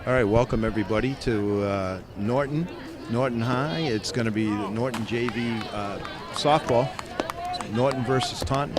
All right, welcome everybody to Norton High. It's going to be the Norton JV Softball. Norton versus Taunton.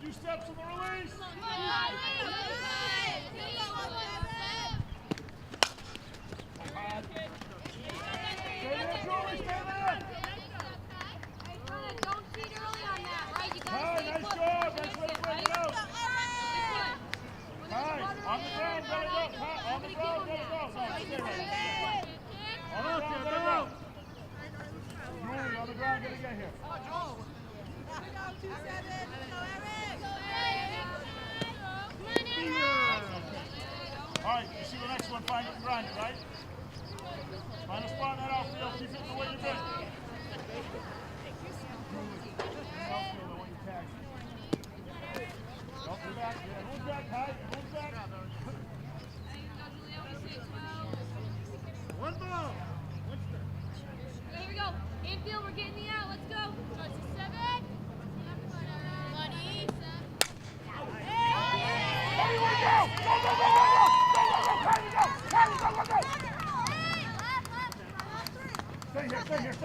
Few steps to the release. Don't cheat early on that, right? You gotta nice job. Nice way to break it out. On the ground, let it go. On the ground, let it go. Julie, on the ground, get here. All right, you see the next one, find it and grind it, right? Find a spot in that outfield, keep it the way you've been. Outfield, the way you tag it. Don't go back, yeah, move back, high, move back. One ball. Here we go. Infield, we're getting the out. Let's go. Choice is 7. Buddy. Stay here.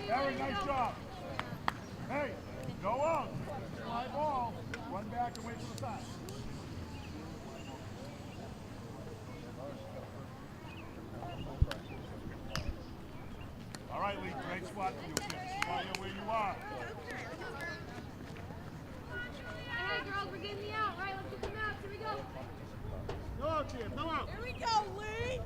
Very nice job. Hey, go out. Fly ball. Run back and wait for the time. All right, Lee, great spot for you. Spot you where you are. Hey, girls, we're getting the out, right? Let's get them out. Here we go. Go out, Tim. Go out. Here we go, Lee.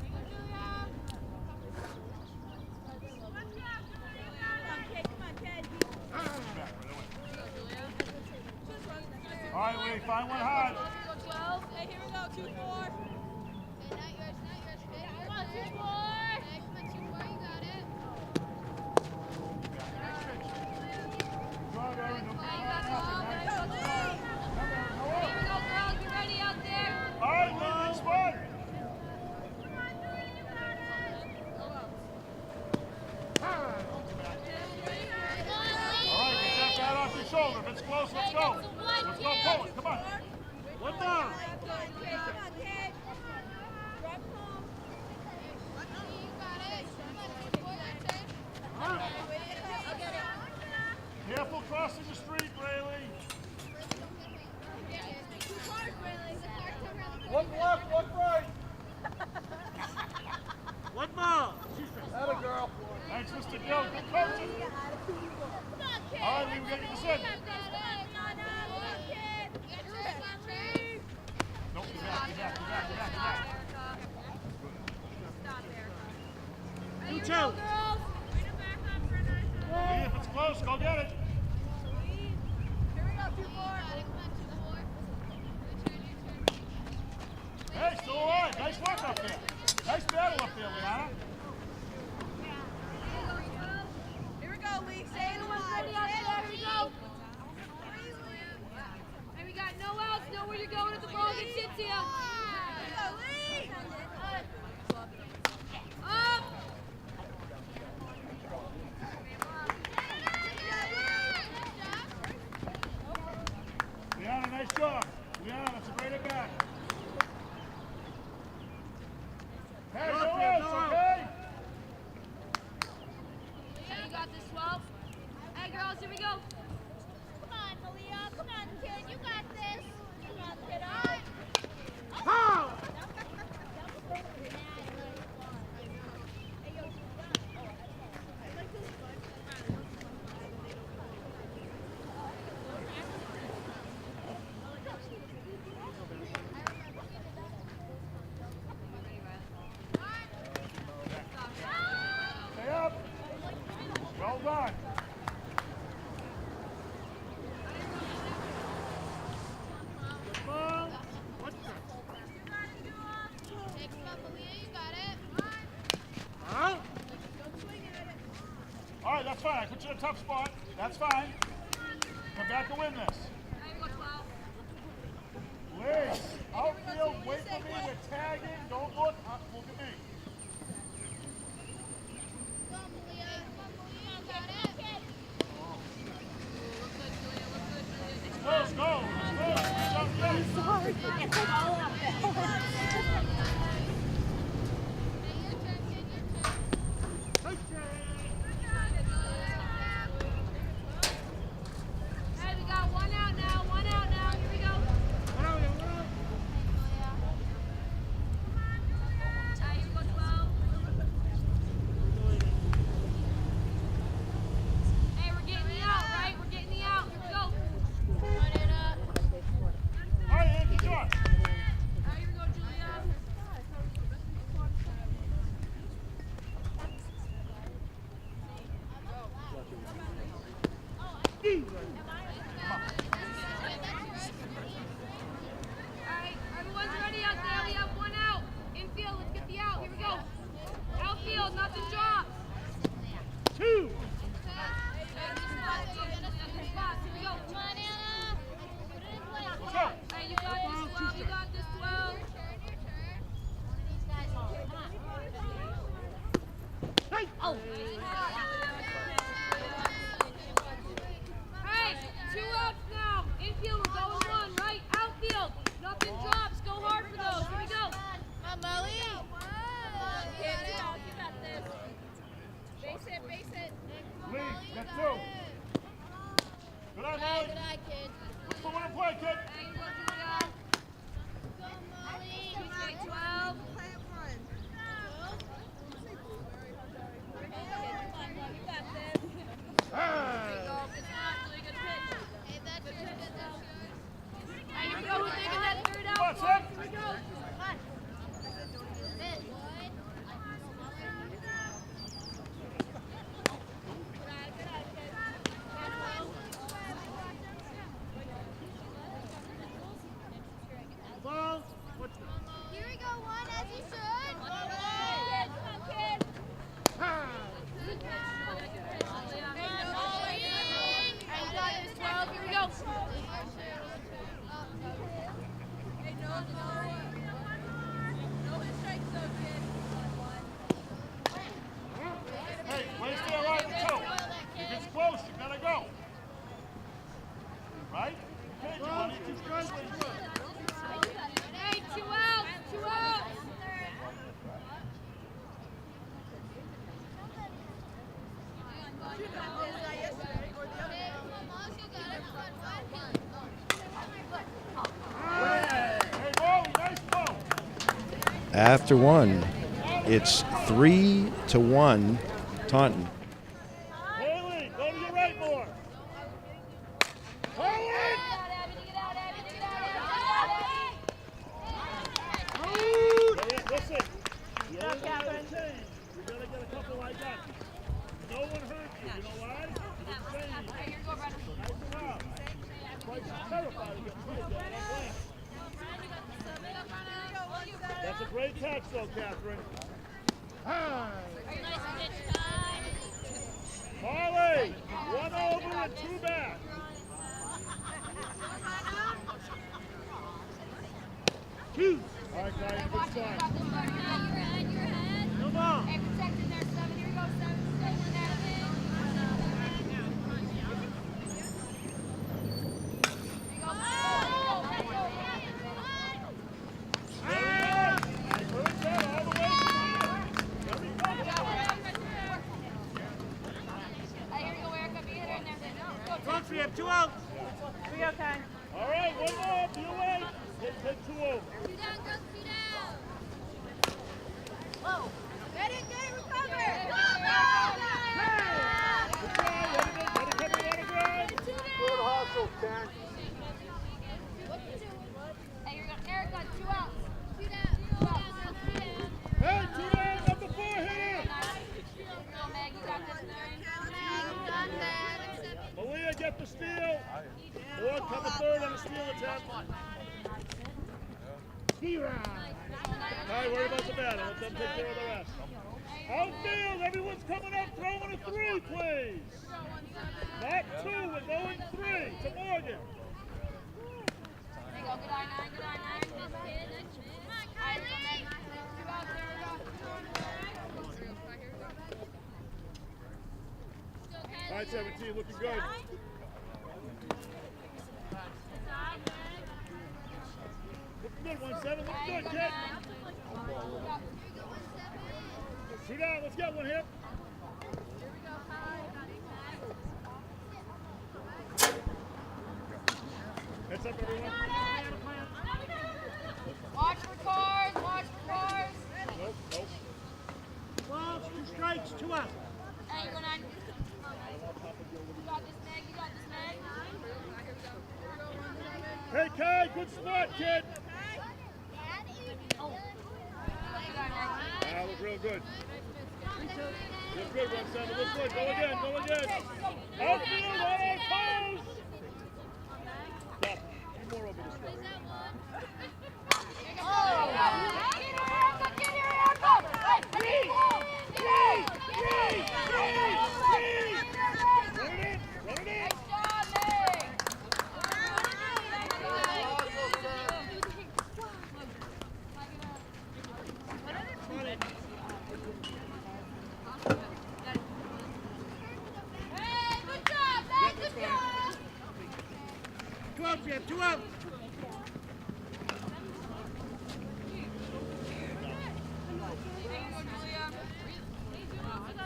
All right, Lee, find one hard. 12. Hey, here we go, 2-4. Not yours. Come on, 2-4. Come on, 2-4. You got it. Drive, Aaron. Don't Hey, get you got the ball. nothing. Here we go, girls. Get ready out there. All right, Lee, big spot. All right, get that bat off your shoulder. If it's close, let's go. Let's go forward. Come on. One down. Careful crossing the street, Rayleigh. One left, one right. One ball. Atta girl. Thanks, Mr. Gill. Good coaching. All right, Lee, we got your decision. Nope, you're back. Hey, here we go, girls. Lee, if it's close, go get it. Here we go, 2-4. Hey, still alive. Nice work up there. Nice battle up there, Liana. Here we go, Lee. Stay in the Everyone's line. ready out there. Here we go. And we got no outs. Know where you're going if the ball gets hit to you. Here we go, Lee. Up. Liana, nice job. Liana, that's a great at bat. Hey, no outs, okay? Yeah, you got this, 12. Hey, girls, here we go. Come on, Malia. Come on, kid. You got this. Come on, kiddo. How? I put you in a tough spot. That's fine. Come back and win this. Lee, outfield, wait for me. We're tagging. Don't look. Look at me. Go, Malia. Come on, Malia. Got it. Let's go. Let's go. Sorry. It's like all up there. Hey, your turn, kid. Your turn. Hey, we got one out now. One out now. Here we go. Here we go, 12. Hey, we're getting the out, right? We're getting the out. Here we go. Run it up. All right, Andy, shot. Here we go, Julia. Alright, everyone's ready out there. We have one out. Infield, let's get the out. Here we go. Outfield, nothing drops. 2. Hey, good spots. Good spots. Here we go. Come on, Anna. Put it in play. Let's go. Hey, you got this 12. You got this 12. Your turn. One of these guys. Come on. Oh. Hey, 2 outs now. Infield, we're going 1, right? Outfield, nothing drops. Go hard for those. Here we go. Come on, Molly. You got this. Base it, base it. Lee, get 2. Good eye, Good eye, Molly. good eye, kid. Put one in play, kid. Hey, you go, Julia. Go, Molly. Tuesday, 12. You got this. Hey. Go, good spot. Really good pitch. Hey, that's yours, kid. That's yours. Hey, here we go. Who's taking that third out? Come on, for? Sam. Here we go. Fit, Lloyd. Good eye, kid. Ball. Here we go, one as you should. Come on, kid. Good pitch, Julia. Good pitch, Julia. Hey, you got this 12. Here we go. Hey, no strikes though, kid. Hey, play stay right with 2. If it's close, you gotta go. Right? Okay, Johnny, 2 strikes. Hey, 2 outs. 2 outs. Hey, Molly, nice ball. After one, it's 3-1 Taunton. Haley, go to your right more. Haley! Listen, you gotta change. You're gonna get a couple like that. No one hurt you. You know why? It's the same. Hey, here you go, brother. Nice job. Quite terrified of getting hit down that way. That's a great catch, though, Catherine. Hi. Marley, 1 over and 2 back. Two. All right, guys, good start. Come on. Hey, protected there, 7. Here we go, 7. Stay in there. Here you go. Good set all the way. There we go. Hey, here you go, Erica. Be hitter in there. Go, Folks, we have 2 outs. We okay. All right, one more. Be away. Take 2 over. 2 down, girls, 2 down. Whoa. Get it, recover. Good try. Let it come in on the ground. Good hustle, Ken. Hey, here you go. Erica, 2 outs. 2 down, 2 down, girls, 2 down. Hey, 2 down, number 4 here. Go, Meg. You got this 9. Got that. Malia, get the steal. Ford, come a third on a steal attempt. All right, worry about the batter. Let them take care of the rest. Hey, Outfield, everyone's coming up, throwing a 3, please. Not 2, we're going 3 to Morgan. There you go, good eye, 9, good eye, 9. All right, here we go, Meg. 2 outs, there we go. All right, 17, looking good. Looking good, 1-7, looking good, kid. 2 down, let's get one here. Heads up, everyone. Watch for cars, watch for cars. Nope, nope. Balls, 2 strikes, 2 out. Hey, you go 9. You got this, Meg, you got this, Meg. Hey, Kai, good spot, kid. Look real good. Look good, 1-7, look good. Go again, go again. Outfield, on our toes. Stop. Two more over this way. Run it in. Hey, good job, Meg, good job. 2 outs, we have 2 outs.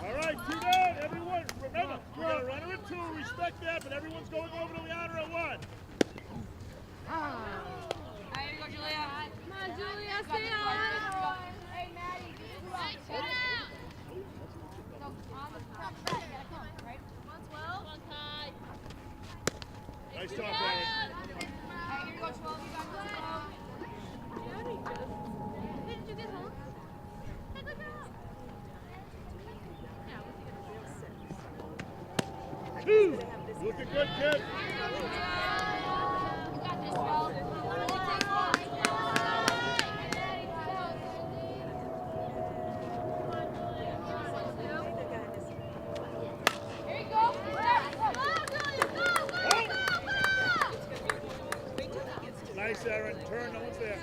All right, 2 down, everyone. Remember, we got a runner at 2. Respect that, but everyone's going over to Liana at 1. All right, here you go, Julia. Come on, Julia, stay on. Hey, Maddie, 2 outs. No, on the top side, you gotta come, right? 112. Nice job, Barry. All right, here you go, 12. You got 12. Didn't you get home? Hey, good job. Looking good, kid. You got this, 12. Here you go. Nice, Aaron. Turn, no one's there.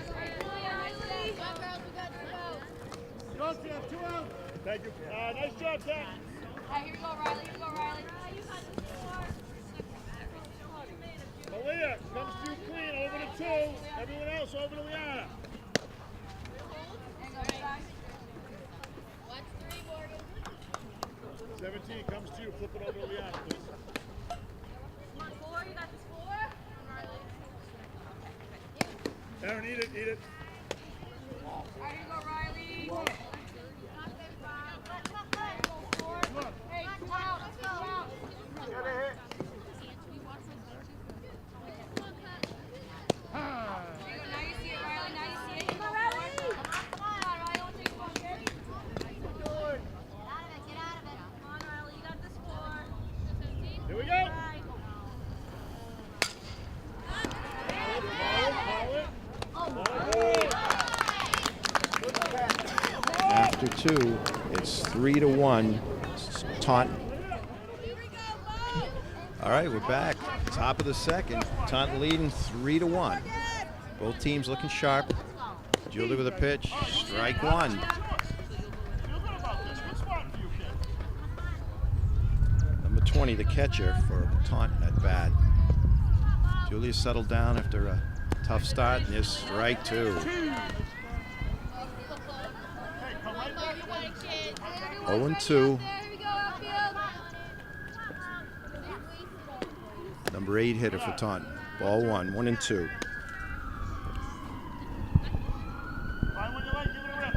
Balls, we have 2 outs. Thank you. Nice job, Kat. All right, here we go, Riley. Here we go, Riley. Malia comes through clean, over to 2. Everyone else over to Liana. There you go, guys. Watch 3, Morgan. 17 comes to you. Flip it over to Liana, please. Come on, 4. You got this 4. Aaron, eat it, eat it. All right, here you go, Riley. There you go, 4. Hey, 2 out. 2 out. Get a hit. There you go. Now you see it, Riley. Now you see it. Come on, Riley. Come on, Riley. Don't take 1, okay? Get out of it. Come on, Riley. You got this 4. Here we go. After 2, it's 3-1. Taunton. All right, we're back. Top of the second. Taunton leading 3-1. Both teams looking sharp. Julie with a pitch. Strike 1. Feel good about this. Good spot for you, kid. Number 20, the catcher for Taunton at bat. Julia settled down after a tough start, and here's strike 2. 0-2. Number 8 hitter for Taunton. Ball 1, 1-2. Find when you like, give it a rip.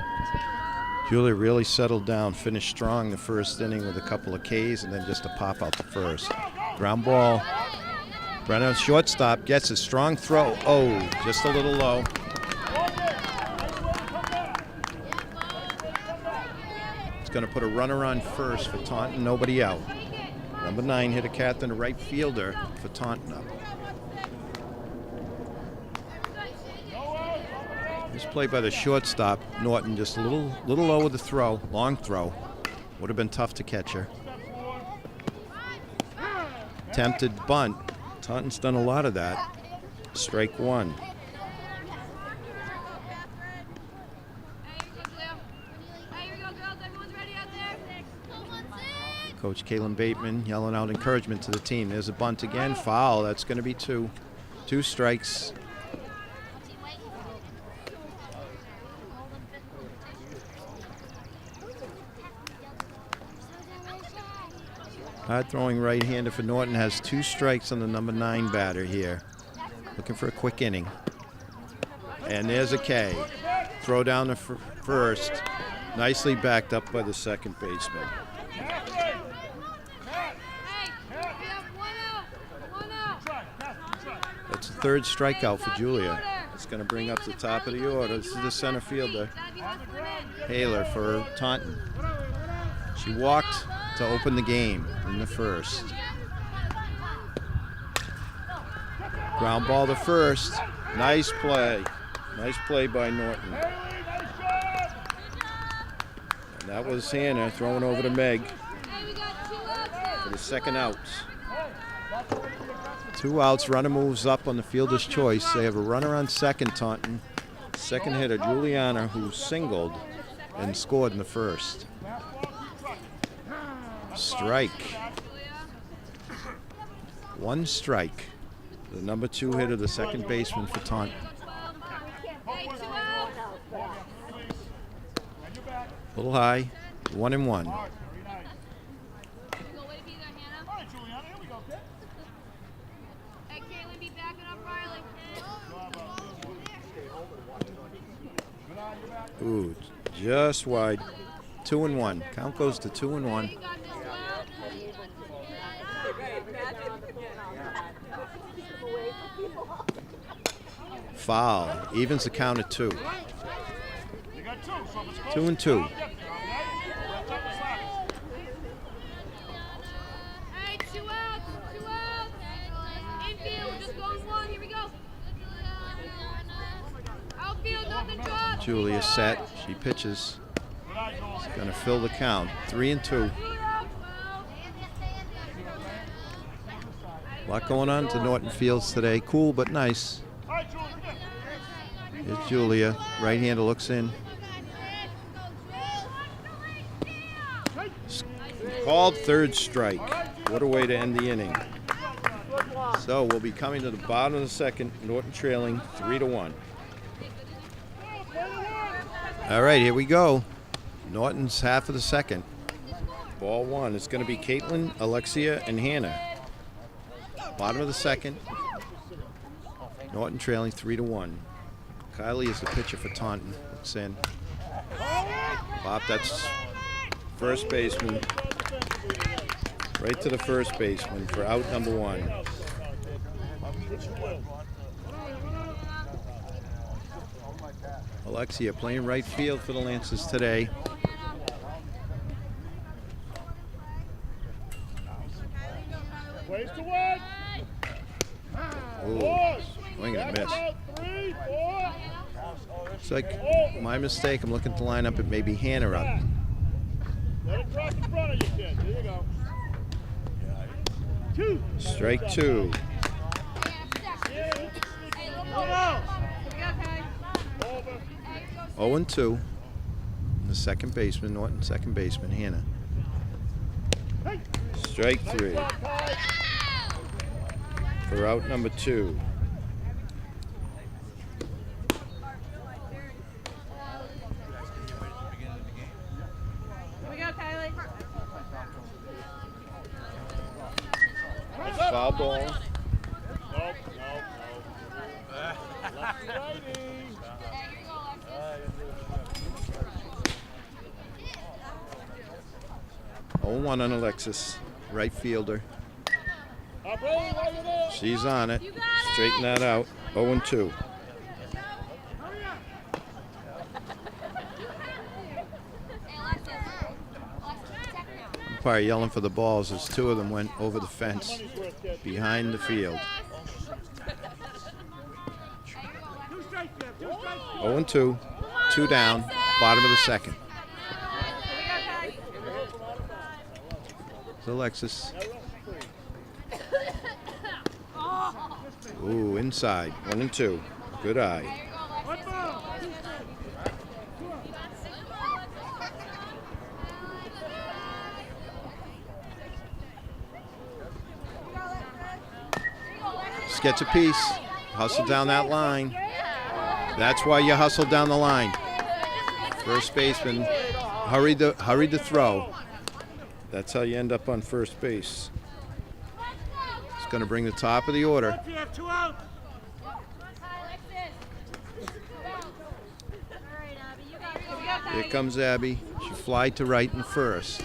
Julia really settled down, finished strong the first inning with a couple of Ks, and then just a pop out the first. Ground ball. Brenner, shortstop, gets a strong throw. Oh, just a little low. It's going to put a runner on first for Taunton, nobody out. Number 9 hit a Catherine, the right fielder for Taunton up. This play by the shortstop, Norton, just a little low with the throw, long throw. Would have been tough to catch her. Attempted bunt. Taunton's done a lot of that. Strike one. Coach Kaylin Bateman yelling out encouragement to the team. There's a bunt again. Foul. That's going to be two. 2 strikes. Hard throwing right-hander for Norton has 2 strikes on the number 9 batter here. Looking for a quick inning. And there's a K. Throw down the first. Nicely backed up by the second baseman. That's the 3rd strikeout for Julia. It's going to bring up the top of the order. This is the center fielder, Haler for Taunton. She walked to open the game in the first. Ground ball to first. Nice play. Nice play by Norton. And that was Hannah throwing over to Meg for the second out. 2 outs, runner moves up on the fielder's choice. They have a runner on second, Taunton. Second hitter, Juliana, who singled and scored in the first. Strike. 1 strike. The number 2 hitter, the second baseman for Taunton. A little high, 1-1. Ooh, just wide. 2-1. Count goes to 2-1. Foul. Evens the count at 2. 2-2. Hey, 2 outs. 2 outs. Infield, we're just going 1. Here we go. Outfield, nothing drops. Julia set. She pitches. She's going to fill the count. 3-2. A lot going on to Norton Fields today. Cool but nice. Here's Julia. Right-hander looks in. Called 3rd strike. What a way to end the inning. So we'll be coming to the bottom of the second. Norton trailing 3-1. All right, here we go. Norton's half of the second. Ball 1. It's going to be Caitlin, Alexia, and Hannah. Bottom of the second. Norton trailing 3-1. Kylie is the pitcher for Taunton. Looks in. Pop, that's first baseman. Right to the first baseman for out number 1. Alexia playing right field for the Lancers today. Ways to win. Ooh, swing and a miss. 3, 4. It's like my mistake. I'm looking to line up at maybe Hannah up. Let it cross in front of you, kid. There you go. 2. Strike 2. Over. 0-2. The second baseman, Norton, second baseman, Hannah. Strike 3. For out number 2. Here we go, Kylie. Foul ball. Nope, nope, nope. Lefty righty. 0-1 on Alexis, right fielder. Up, Ray, while you're there. She's on it. Straighten that out. 0-2. Umpire yelling for the balls as 2 of them went over the fence Money's worth, kid. behind the field. 2 strikes there. 2 strikes. 0-2. 2 down. Bottom of the second. to Alexis. Ooh, inside. 1 and 2. Good eye. One ball. Just gets a piece. Hustle down that line. That's why you hustle down the line. First baseman, hurry the throw. That's how you end up on first base. It's going to bring the top of the order. You have 2 outs. Here comes Abby. She flied to right in first.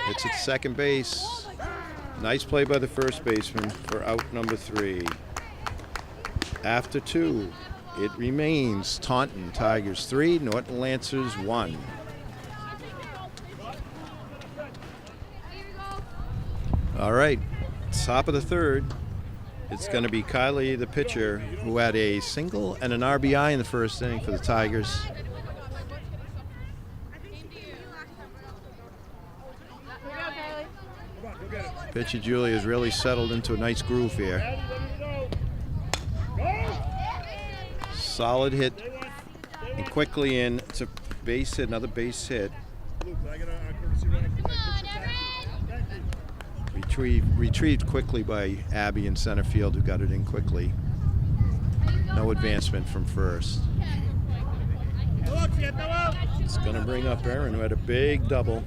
Hits at second base. Nice play by the first baseman for out number 3. After 2, it remains Taunton Tigers 3, Norton Lancers 1. All right, top of the 3rd. It's going to be Kylie, the pitcher, who had a single and an RBI in the first inning for the Tigers. Pitcher Julia has really settled into a nice groove here. Solid hit and quickly in. It's a base hit, another base hit. Retrieved quickly by Abby in center field, who got it in quickly. No advancement from first. It's going to bring up Aaron, who had a big double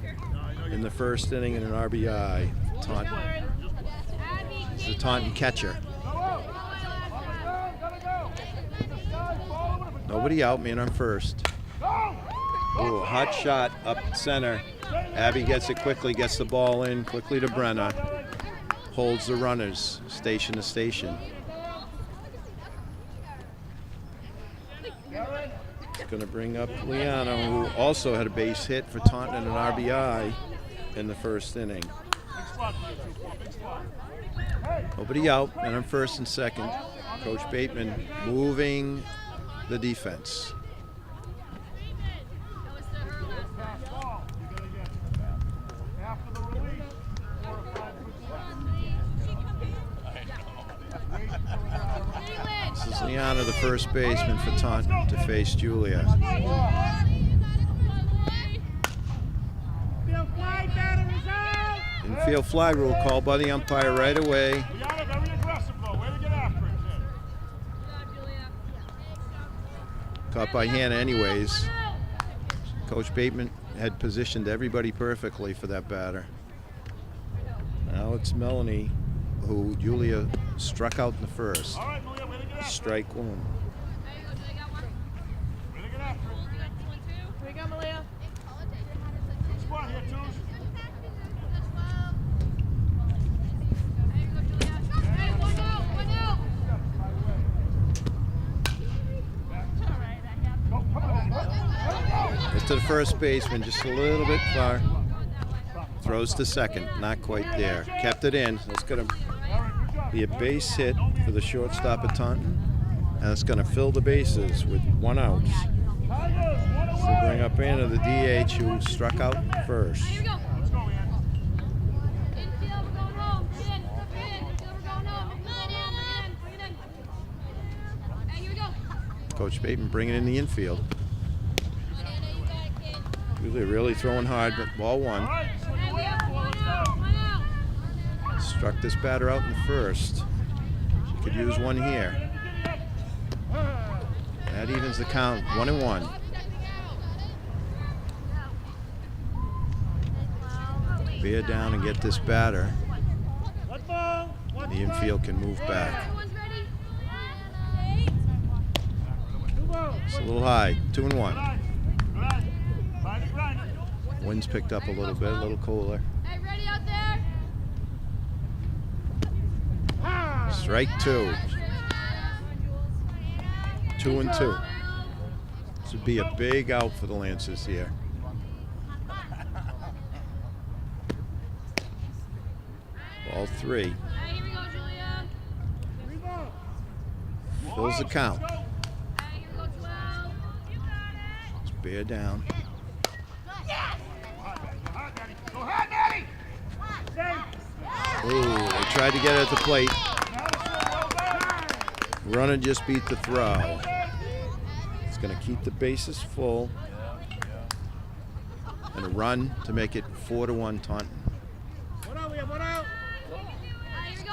in the first inning and an RBI. Taunton. He's the Taunton catcher. Nobody out, man on first. Ooh, hot shot up center. Abby gets it quickly, gets the ball in quickly to Brenna. Holds the runners, station to station. It's going to bring up Liana, who also had a base hit for Taunton and an RBI in the first inning. Nobody out, and on first and second. Coach Bateman moving the defense. This is Liana, the first baseman for Taunton, to face Julia. Infield fly rule called by the umpire right away. Caught by Hannah anyways. Coach Bateman had positioned everybody perfectly for that batter. Now it's Melanie, who Julia struck out in the first. Strike 1. Hit to the first baseman, just a little bit far. Throws to second, not quite there. Kept it in. It's going to be a base hit for the shortstop at Taunton, and it's going to fill the bases with 1 out. So bring up Anna, the DH, who struck out first. Coach Bateman bringing in the infield. Really throwing hard, but ball 1. Struck this batter out in the first. She could use 1 here. That evens the count, 1-1. Bear down and get this batter. And the infield can move back. It's a little high, 2-1. Wind's picked up a little bit, a little cooler. Hey, ready out there? Strike 2. 2-2. This would be a big out for the Lancers here. Ball 3. Hey, here we go, Julia. Fills the count. Hey, here we go, 12. Let's bear down. Ooh, they tried to get it at the plate. Runner just beat the throw. It's going to keep the bases full. And a run to make it 4-1 Taunton. Going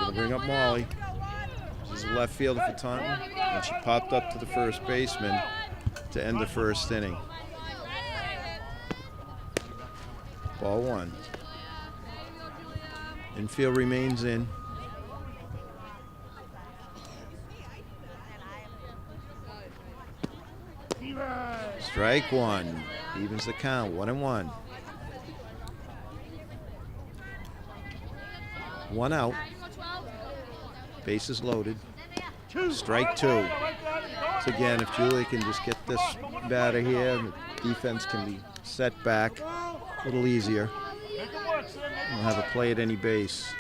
to bring up Molly. She's a left fielder for Taunton. And she popped up to the first baseman to end the first inning. Ball 1. Infield remains in. Strike 1. Evens the count. 1-1. 1 out. Bases loaded. Strike 2. So again, if Julia can just get this batter here, the defense can be set back a little easier. We'll have a play at any base.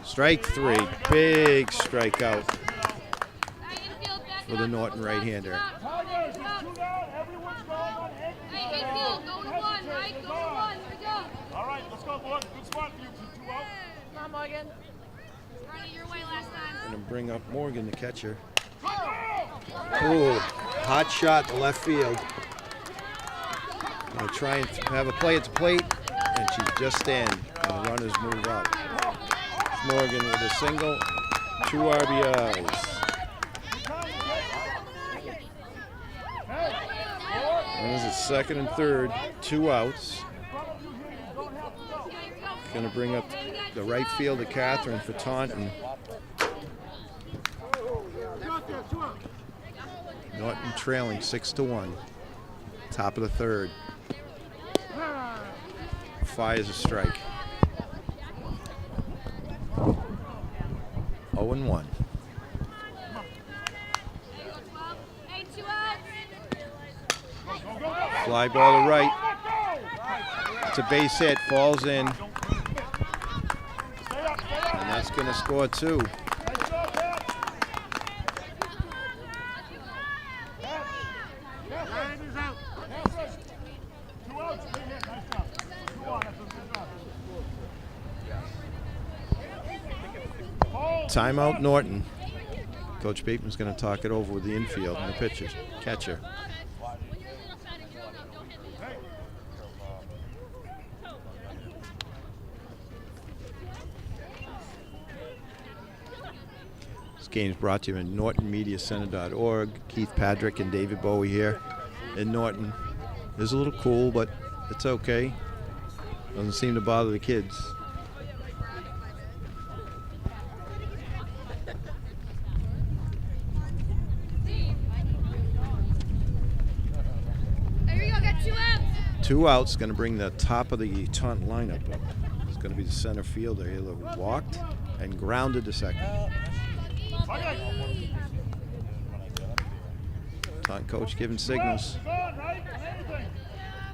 Strike 3. Big strikeout for the Norton right-hander. Everyone's going on head. Hey, infield, go to 1, right? Go to 1. Here we go. All right, let's go, Morgan. Good spot for you. 2 out. Come on, Morgan. Running your way last time. Going to bring up Morgan, the catcher. Ooh, hot shot to left field. Going to try and have a play at the plate, and she's just in. And the runners move up. Morgan with a single, 2 RBIs. Runners at second and third, 2 outs. Going to bring up the right fielder, Catherine, for Taunton. Norton trailing 6-1. Top of the third. Fires a strike. 0-1. Hey, 2 outs. Fly ball to right. It's a base hit, falls in. And that's going to score 2. Timeout Norton. Coach Bateman's going to talk it over with the infield and the pitcher, catcher. This game is brought to you in NortonMediaCenter.org. Keith Padrick and David Bowie here in Norton. It's a little cool, but it's okay. Doesn't seem to bother the kids. There we go, got 2 outs. 2 outs, going to bring the top of the Taunton lineup up. It's going to be the center fielder here who walked and grounded to second. Taunton coach giving signals.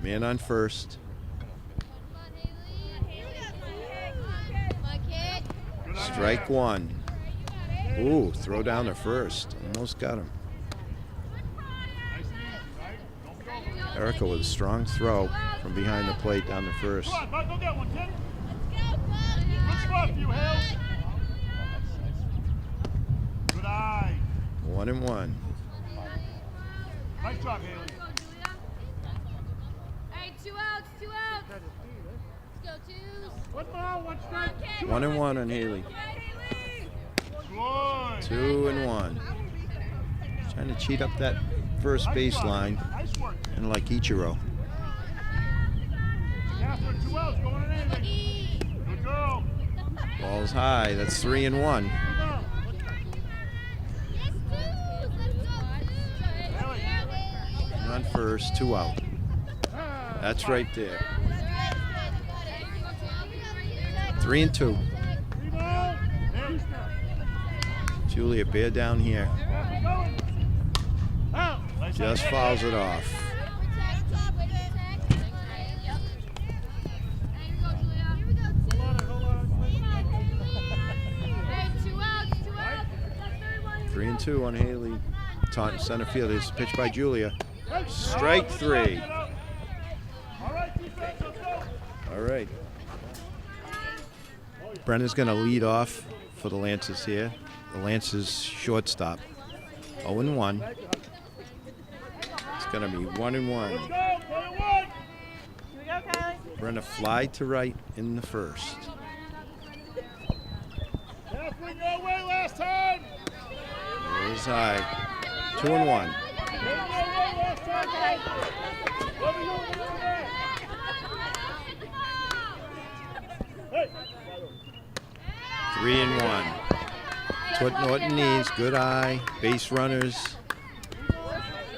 Man on first. Strike 1. Ooh, throw down to first. Almost got him. Erica with a strong throw from behind the plate down to first. Come on, Bud, go get one, kid. Good spot for you, Hales. Good eye. 1-1. Nice job, Haley. Hey, 2 outs, 2 outs. Let's go, 2s. 1 ball, 1 strike. 1-1 on Haley. Good. 2-1. Trying to cheat up that first baseline, Nice work. and like Ichiro. Catherine, 2 outs, going in anything. Good girl. Ball's high. That's 3-1. On first, 2 out. That's right there. 3-2. Julia Bear down here. Just fouls it off. Hey, 2 outs, 2 outs. 3-2 on Haley. Taunton center field is pitched by Julia. Strike 3. All right, defense, let's go. All right. Brenna's going to lead off for the Lancers here. The Lancers shortstop. 0-1. It's going to be 1-1. Let's go. Play one. Here we go, Kylie. Brenna fly to right in the first. Halfway your way last time. There's high. 2-1. Hey. 3-1. That's what Norton needs. Good eye. Base runners.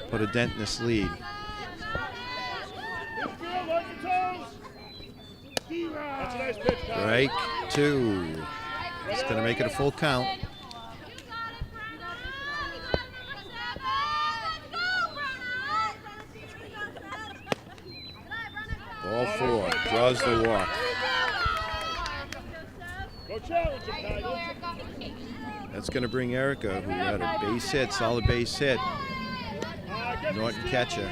Put a dent in this lead. That's a nice pitch, Kyle. Strike 2. It's going to make it a full count. Ball 4. Draws the walk. Go challenge him, Kyle. That's going to bring Erica, who had a base hit, solid base hit. Norton catcher.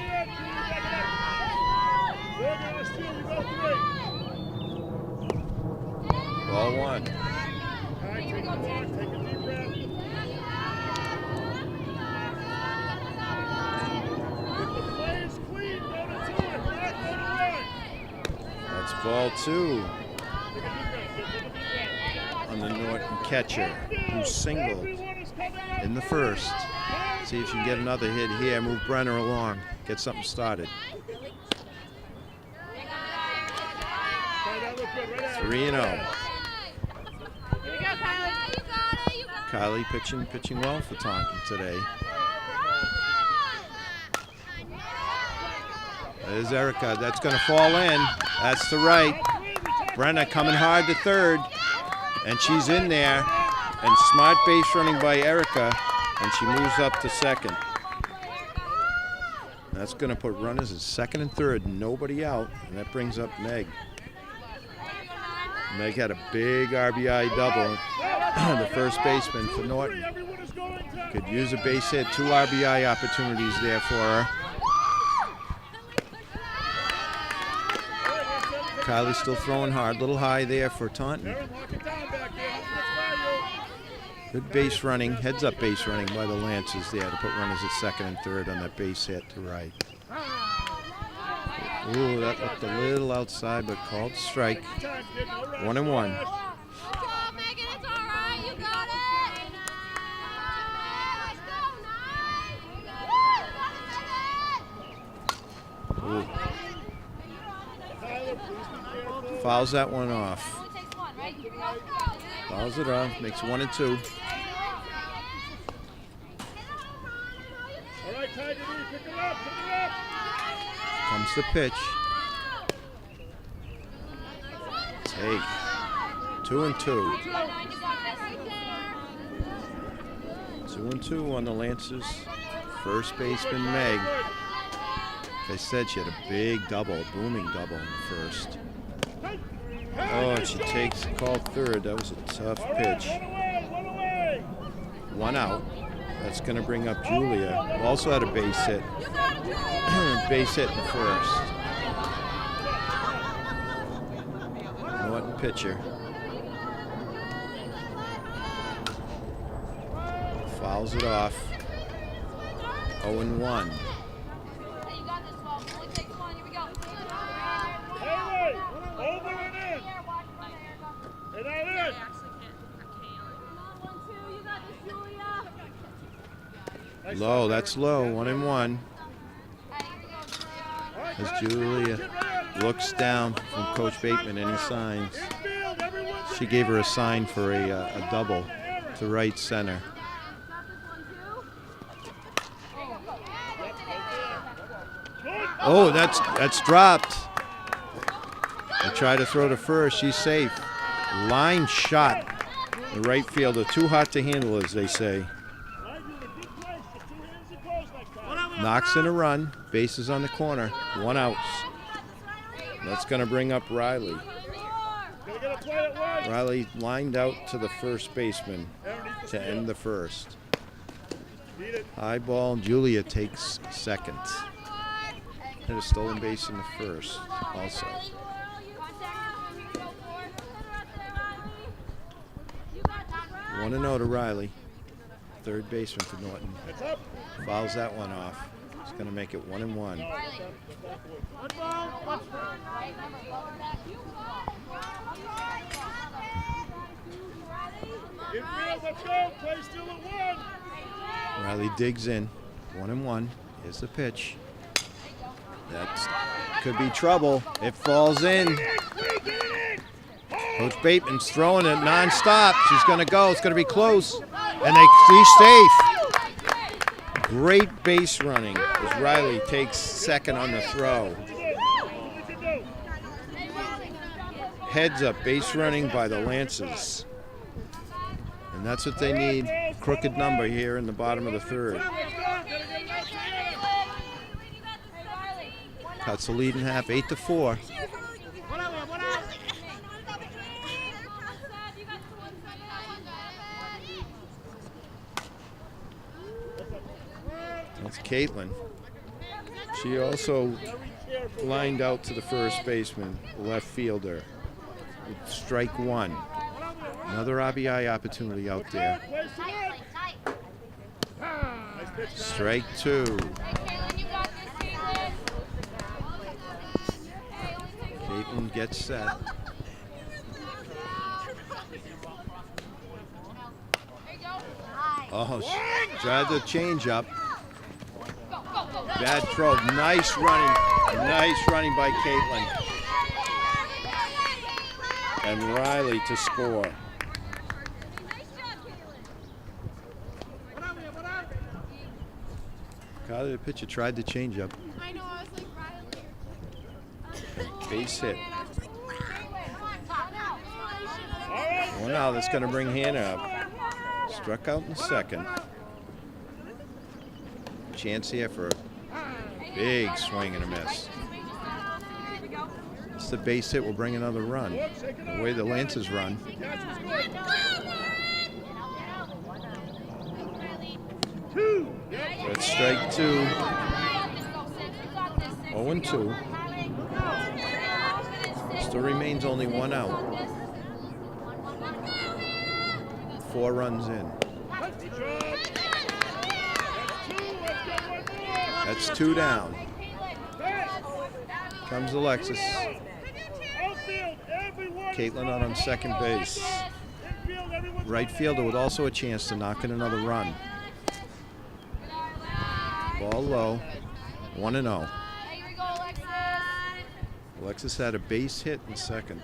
We're going to steal. We go 3. Ball 1. All right, take a walk. Take a deep breath. If the play is clean, go to 2. If not, go to 1. That's ball 2 Take a deep breath. Take a deep breath. on the Norton catcher, who singled Everyone is coming out in the for first. See if you can get another hit here. Move Brenner along. Get something started. Try that look good. Right at it. 3-0. Here we go, Kylie. Kylie pitching well for Taunton today. There's Erica. That's going to fall in. That's the right. Brenna coming hard to third. And she's in there. And smart base running by Erica. And she moves up to second. That's going to put runners at second and third. Nobody out. And that brings up Meg. Meg had a big RBI double. The first baseman for Norton. Everyone is going to. Could use a base hit. 2 RBI opportunities there for her. Kylie's still throwing hard. Little high there for Taunton. Aaron, lock it down back there. Let's value. Good base running, heads up base running by the Lancers there to put runners at second and third on that base hit to right. Ooh, that looked a little outside, but called strike. 1-1. Megan, it's all right. You got it. Ooh, Tyler, please be careful. fouls that one off. Only takes one, right? Here we go. Fouls it off, makes 1 and 2. All right, Tiger, pick her up. Pick her up. Comes the pitch. Take. 2 and 2. 2 and 2 on the Lancers. First baseman Meg. Like I said, she had a big double, booming double in the first. Oh, and she takes call third. That was a tough pitch. One away. 1 out. That's going to bring up Julia, who also had a base hit. Base hit in the first. Norton pitcher. Fouls it off. 0-1. Hey, you got this, Walt. Only takes one. Here we go. Haley, over and in. And out in. Low, that's low. 1-1. As Julia looks down from Coach Bateman, any signs. Infield, everyone's She gave her a sign for a double to right center. Oh, that's dropped. They try to throw to first. She's safe. Line shot. The right fielder, too hot to handle, as they say. right in a good place. Just 2 hands and goes like that. Knocks in a run. Bases on the corner. 1 out. That's going to bring up Riley. Gonna get a play at once. Riley lined out to the first baseman to end the first. Beat it. High ball. Julia takes second. Hit a stolen base in the first also. 1-0 to Riley. Third baseman for Norton. It's up. Fouls that one off. It's going to make it 1-1. One ball, one Infield, let's go. Play still at 1. Riley digs in. 1-1. Here's the pitch. That could be trouble. It falls in. Coach Bateman's throwing it nonstop. She's going to go. It's going to be close. And she's safe. Great base running as Riley takes second on the throw. Heads up base running by the Lancers. And that's what they need. Crooked number here in the bottom of the third. Cuts the lead in half, 8-4. That's Caitlin. She also lined out to the first baseman, left fielder. Strike one. Another RBI opportunity out there. Strike two. Caitlin gets set. Oh, she tried the change up. Bad throw. Nice running. Nice running by Caitlin. And Riley to score. Carter, the pitcher, tried to change up. I know, I was like, Riley. Base hit. One out. That's going to bring Hannah up. Struck out in the second. Chance here for a big swing and a miss. It's the base hit will bring another run. The way the Lancers run. That's strike two. 0-2. Still remains only one out. 4 runs in. That's 2 down. Comes Alexis. Caitlin out on second base. Right fielder with also a chance to knock in another run. Ball low. 1-0. Alexis had a base hit in second.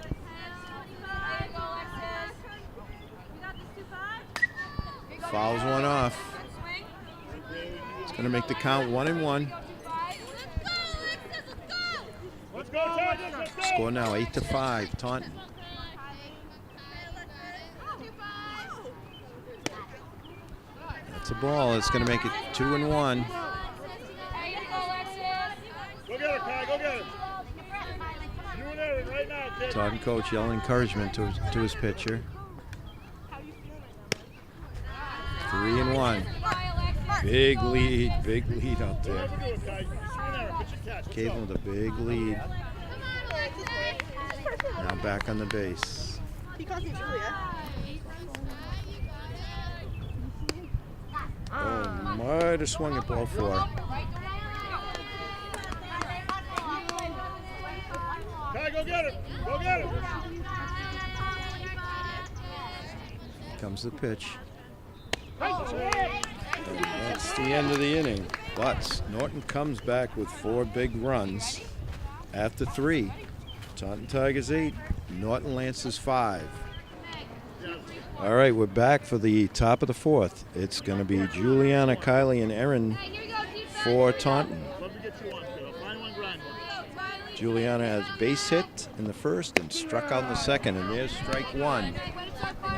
Fouls one off. It's going to make the count 1-1. Score now 8-5. Taunton. That's a ball. It's going to make it 2-1. Go get it, Kai. Go get it. You and Aaron right now, kid. Taunton coach yelling encouragement to his pitcher. 3-1. Big lead out there. Caitlin with a big lead. Now back on the base. He calls me Julia. Oh, might have swung at ball 4. Kai, go get it. Go get it. Comes the pitch. And that's the end of the inning. But Norton comes back with 4 big runs after 3. Taunton Tigers 8, Norton Lancers 5. All right, we're back for the top of the 4th. It's going to be Juliana, Kylie, and Erin for Taunton. Juliana has base hit in the first and struck out in the second, and there's strike one.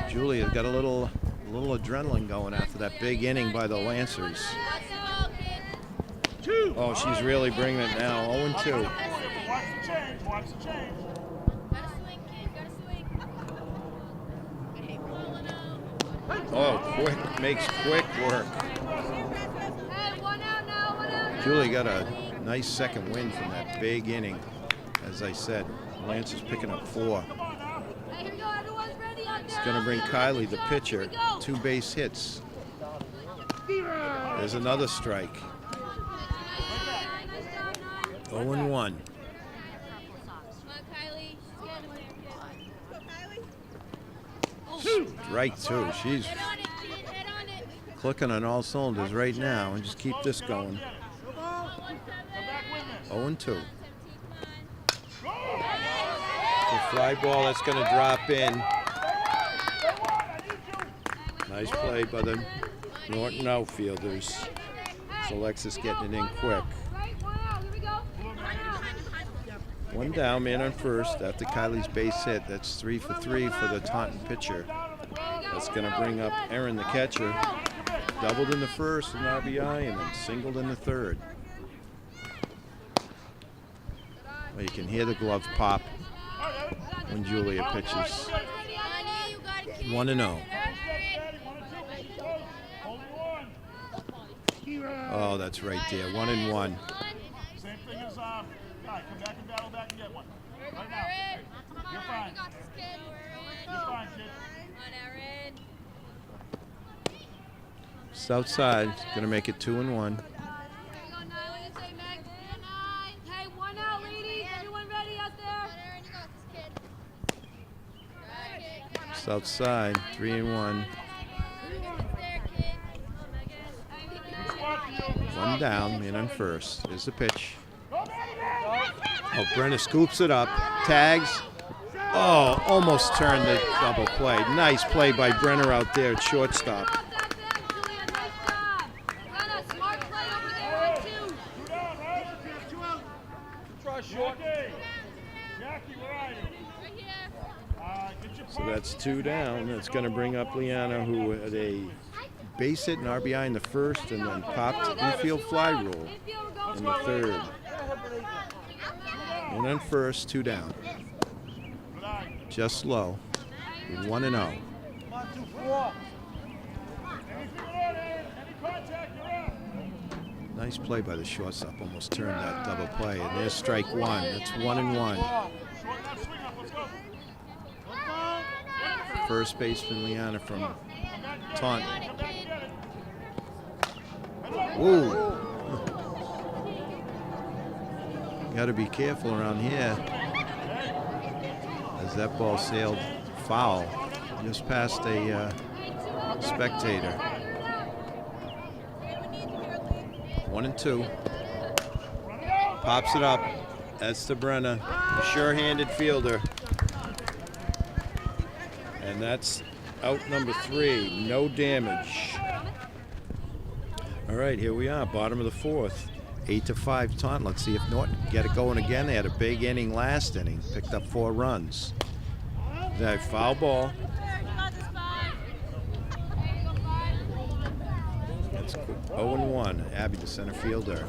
Julia's got a little adrenaline going after that big inning by the Lancers. Oh, she's really bringing it now. 0-2. Watch the change. Watch the change. Gotta swing, kid. Gotta swing. Oh, quick. Makes quick work. Hey, 1 out now, 1 out. Julie got a nice second win from that big inning. As I said, Lancers picking up 4. Hey, here we go. Everyone's ready out there. Going to bring Kylie, the pitcher, 2 base hits. There's another strike. 0-1. Come on, Kylie. Strike 2. She's Hit on it, kid. Hit on it. clicking on all cylinders right now, and just keep this going. 0-2. The fly ball that's going to drop in. Nice play by the Norton outfielders. So Alexis getting it in quick. Right, 1 out. Here we go. 1 down, man on first after Kylie's base hit. That's 3 for 3 for the Taunton pitcher. That's going to bring up Erin, the catcher. Doubled in the first, an RBI, and then singled in the third. Well, you can hear the glove pop when Julia pitches. 1-0. Oh, that's right there. 1-1. Same thing as Guy. Come back and battle back and get one. Right now. You're fine. You're fine, kid. South side going to make it 2-1. Hey, 1 out, ladies. Everyone ready out there? South side 3-1. 1 down, man on first. There's the pitch. Oh, Brenna scoops it up, tags. Oh, almost turned the double play. Nice play by Brenner out there at shortstop. Julia, nice job. Brenna, smart play over there on 2. 2 down, right? 2 out. Try short. Jackie, where are you? Right here. Get your So that's 2 down. That's going to bring up Liana, who had a base hit and RBI in the first, and then popped infield fly rule in the third. And then first, 2 down. Just low. 1-0. 1, 2, 4. Anything on, Aaron? Any contact, you're out. Nice play by the shortstop. Almost turned that double play. And there's strike 1. That's 1-1. Short left, swing up, let's go. First baseman Liana from Taunton. Whoa. Got to be careful around here as that ball sailed foul just past a spectator. 1-2. Pops it up. That's to Brenna, sure-handed fielder. And that's out number 3. No damage. All right, here we are, bottom of the 4th. 8-5 Taunton. Let's see if Norton can get it going again. They had a big inning last inning. Picked up 4 runs. That foul ball. That's 0-1. Abby, the center fielder.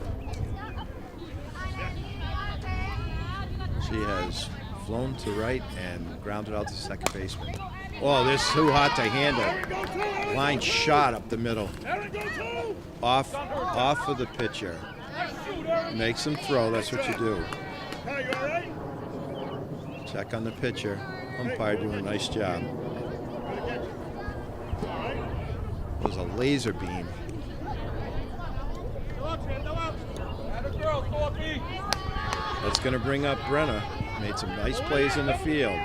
She has flown to right and grounded out to second baseman. Oh, this is too hot to handle. Line shot up the middle. Off of the pitcher. Makes him throw. That's what you do. Check on the pitcher. Umpire doing a nice job. It was a laser beam. That's going to bring up Brenna. Made some nice plays in the field.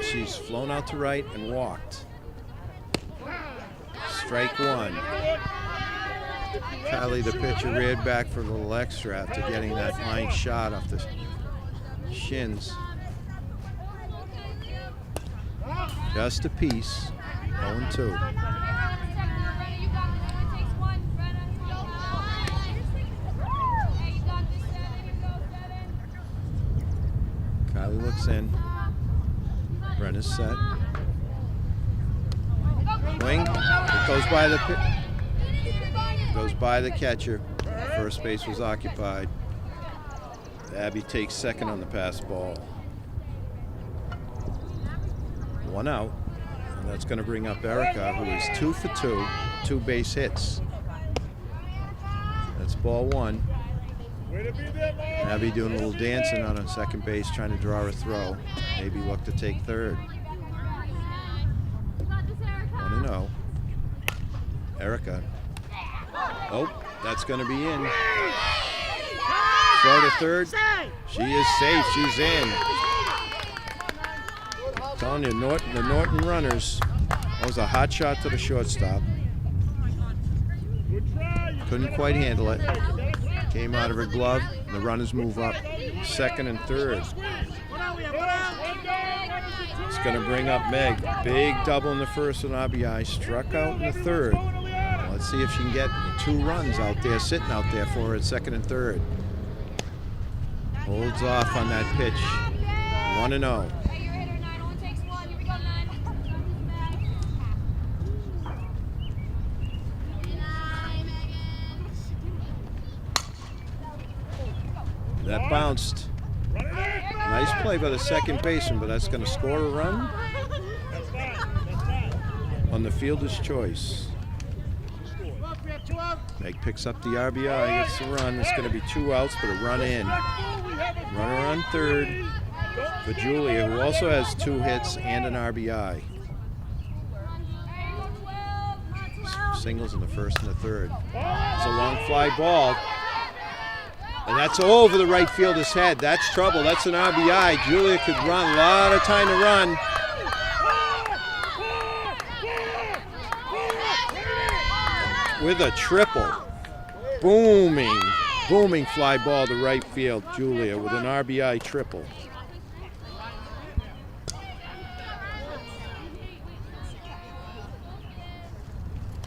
She's flown out to right and walked. Strike 1. Kylie, the pitcher, reared back for a little extra after getting that line shot off the shins. Just a piece. 0-2. Kylie looks in. Brenna's set. Wing. It goes by the catcher. First base was occupied. Abby takes second on the pass ball. 1 out. And that's going to bring up Erica, who is 2 for 2, 2 base hits. That's ball 1. Abby doing a little dancing on second base, trying to draw a throw. Maybe look to take third. Erica. Oh, that's going to be in. Throw to third. She is safe. She's in. I'm telling you, Norton, the Norton runners. That was a hot shot to the shortstop. Couldn't quite handle it. Came out of her glove. The runners move up. Second and third. It's going to bring up Meg. Big double in the first and RBI. Struck out in the third. Let's see if she can get 2 runs out there, sitting out there for her at second and third. Holds off on that pitch. 1-0. Hey, you're hitter, 9. Only takes 1. Here we go, 9. That bounced. Nice play by the second baseman, but that's going to score a run on the fielder's choice. Meg picks up the RBI, gets the run. It's going to be 2 outs, but a run in. Runner on third for Julia, who also has 2 hits and an RBI. Singles in the first and the third. It's a long fly ball. And that's over the right fielder's head. That's trouble. That's an RBI. Julia could run. A lot of time to run. With a triple. Booming fly ball to right field. Julia with an RBI triple.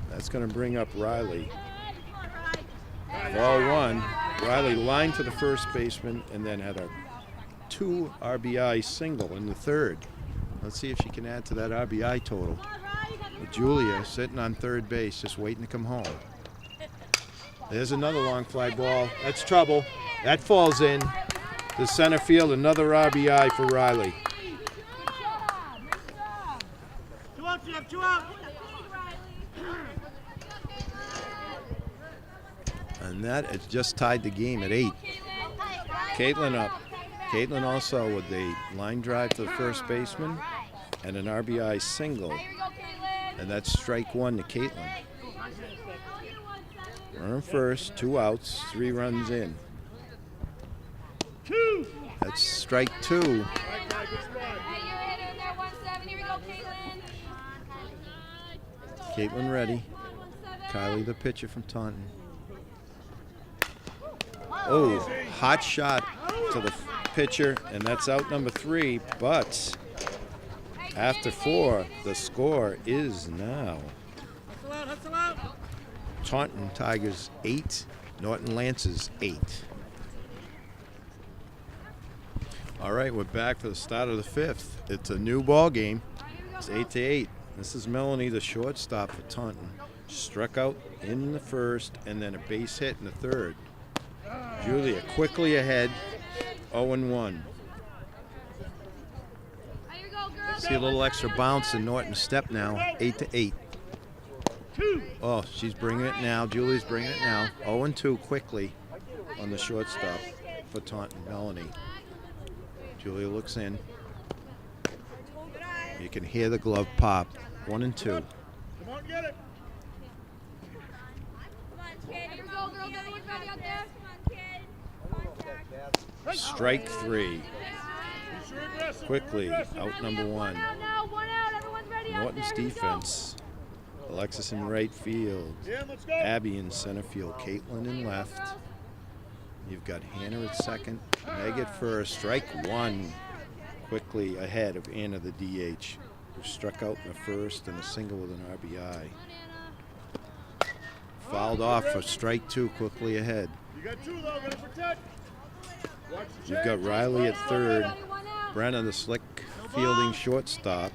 That's going to bring up Riley. Ball 1. Riley lined to the first baseman and then had a 2 RBI single in the third. Let's see if she can add to that RBI total. With Julia sitting on third base, just waiting to come home. There's another long fly ball. That's trouble. That falls in. To center field, another RBI for Riley. 2 outs, you have 2 outs. And that has just tied the game at 8. Caitlin up. Caitlin also with a line drive to the first baseman and an RBI single. And that's strike 1 to Caitlin. Runner first, 2 outs, 3 runs in. That's strike 2. Caitlin ready. Kylie the pitcher from Taunton. Oh, hot shot to the pitcher, and that's out number 3. But after 4, the score is now Taunton Tigers 8, Norton Lancers 8. All right, we're back for the start of the 5th. It's a new ball game. It's 8-8. This is Melanie, the shortstop for Taunton. Struck out in the first, and then a base hit in the third. Julia quickly ahead, 0-1. See a little extra bounce in Norton's step now, 8-8. Oh, she's bringing it now. Julia's bringing it now. 0-2 quickly on the shortstop for Taunton, Melanie. Julia looks in. You can hear the glove pop. 1-2. Come on, get it. Strike 3. Quickly, out number 1. Norton's defense. Alexis in right field. Abby in center field. Caitlin in left. You've got Hannah at second. Meg at first. Strike 1. Quickly ahead of Anna, the DH, who struck out in the first and a single with an RBI. Fouled off for strike 2. Quickly ahead. You got 2 though, gotta protect. You've got Riley at third, Brenna the slick fielding shortstop.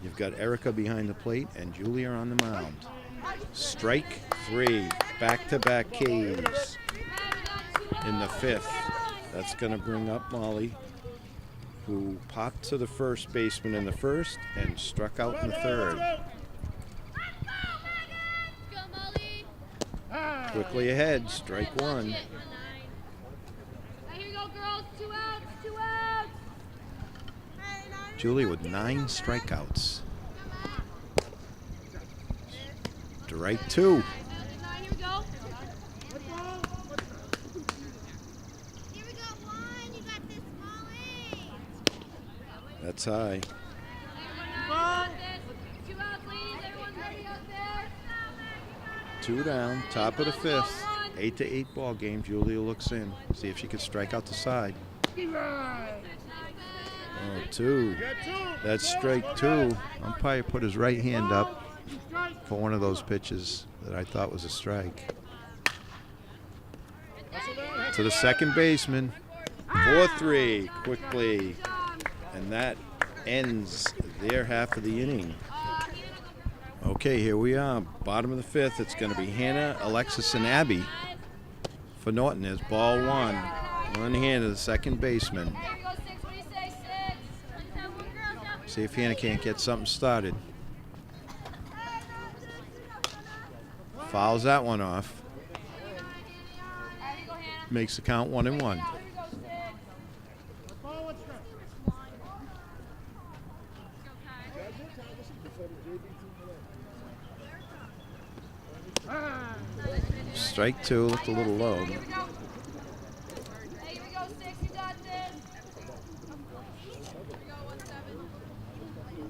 You've got Erica behind the plate and Julia on the mound. Strike 3, back-to-back Ks in the 5th. That's going to bring up Molly, who popped to the first baseman in the first and struck out in the third. Quickly ahead, strike 1. Julie with 9 strikeouts. Strike 2. Here we go. Here we go, one. You got this, Molly. That's high. Ball. 2 outs, ladies. Everyone's ready out there. 2 down, top of the 5th. 8-8 ball game. Julia looks in. See if she can strike out the side. Oh, 2. That's strike 2. Umpire put his right hand up for one of those pitches that I thought was a strike. To the second baseman. 4-3 quickly. And that ends their half of the inning. Okay, here we are. Bottom of the 5th. It's going to be Hannah, Alexis, and Abby for Norton. There's ball 1. One hand to the second baseman. Here we go, 6. What do you say, 6? See if Hannah can't get something started. Fouls that one off. There you go, Hannah. Makes the count 1-1. Here we go, 6. Strike 2. Looked a little low. Here we go. Hey, here we go, 6. You got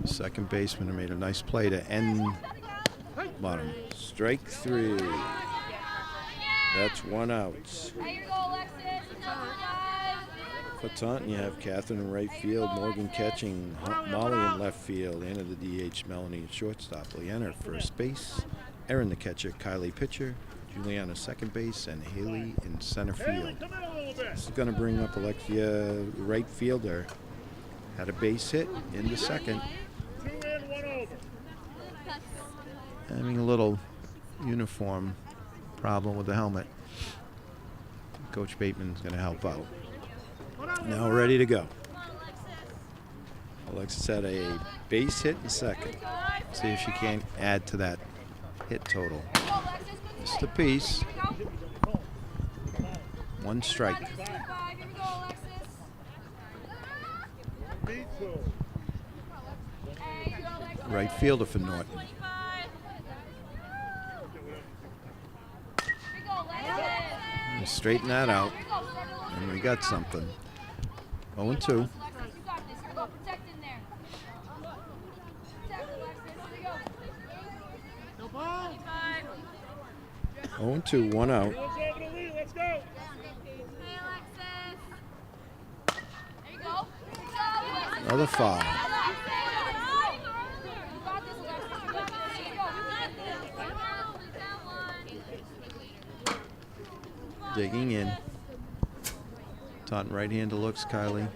this. Second baseman made a nice play to end bottom. Strike 3. That's 1 out. Hey, here we go, Alexis. Number 5. For Taunton, you have Catherine in right field, Morgan catching, Molly in left field, Anna the DH, Melanie at shortstop, Leanna at first base, Erin the catcher, Kylie pitcher, Juliana second base, and Haley in center field. This is going to bring up Alexia, the right fielder. Had a base hit in the second. 2 in, 1 over. Having a little uniform problem with the helmet. Coach Bateman's going to help out. Now ready to go. Alexis had a base hit in second. See if she can't add to that hit total. Just a piece. 1 strike. Here we go, Alexis. Me too. Hey, here we go, Alexis. Right fielder for Norton. 25. Here we go, Alexis. Straighten that out. Here we go, start it over. And we got something. 0-2. Alexis, you got this. Here we go, protect in there. Protect, Alexis. Here we go. No ball. 25. 0-2, 1 out. Here's over the lead. Let's go. Hey, Alexis. There you go. Good job, Alexis. Another foul. You got this, Alexis. You got this. Here you go. Digging in. Taunton right-hander looks, Kylie.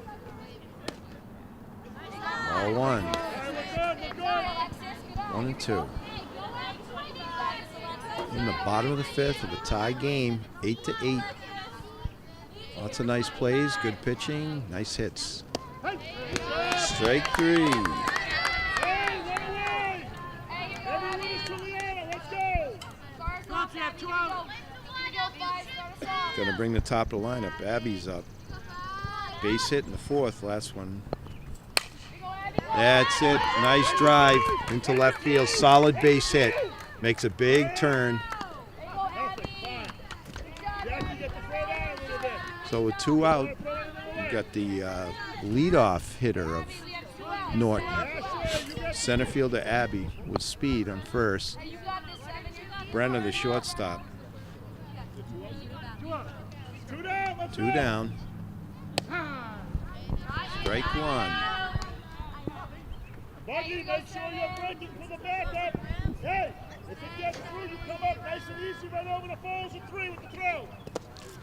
Ball 1. We're good. We're good. 1 and 2. In the bottom of the 5th of the tie game, 8-8. Lots of nice plays, good pitching, nice hits. Strike 3. Hey, run away. Everyone is Juliana. Let's go. Don't you have 2 out? Going to bring the top of the lineup. Abby's up. Base hit in the 4th, last one. That's it. Nice drive into left field. Solid base hit. Makes a big turn. Fine. You have to get the throw down a little bit. So with 2 out, you got the leadoff hitter of Norton. Center fielder Abby with speed on first. Brenna the shortstop. 2 down. Let's 2 go. down. Strike 1. Buggy, make sure you're breaking for the backup. Hey, if it gets through, you come up nice and easy right over the falls and 3 with the throw.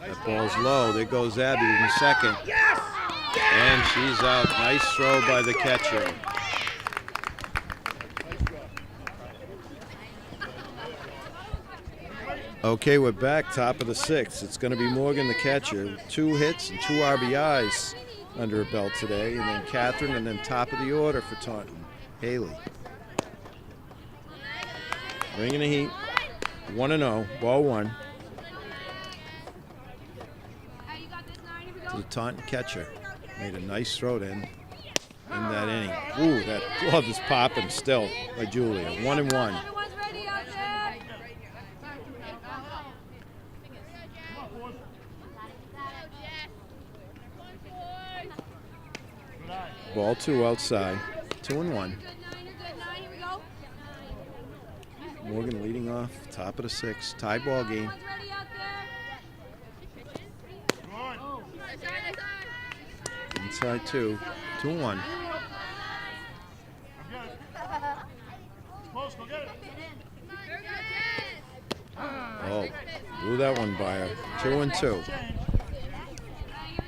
That ball's low. There goes Abby in the second. Yes! And she's out. Nice throw by the catcher. Okay, we're back, top of the 6th. It's going to be Morgan the catcher. 2 hits and 2 RBIs under her belt today. And then Catherine, and then top of the order for Taunton, Haley. Bringing the heat. 1-0, ball 1. To the Taunton catcher. Made a nice throw to end in that inning. Ooh, that glove is popping still by Julia. 1-1. Everyone's ready out there. Ball 2 outside. 2-1. You're good, 9. You're good, 9. Here we go. Morgan leading off, top of the 6th. Tie ball game. One's ready out there. Inside 2. 2-1. Close, go get it. Oh, blew that one by her. 2-2. Here we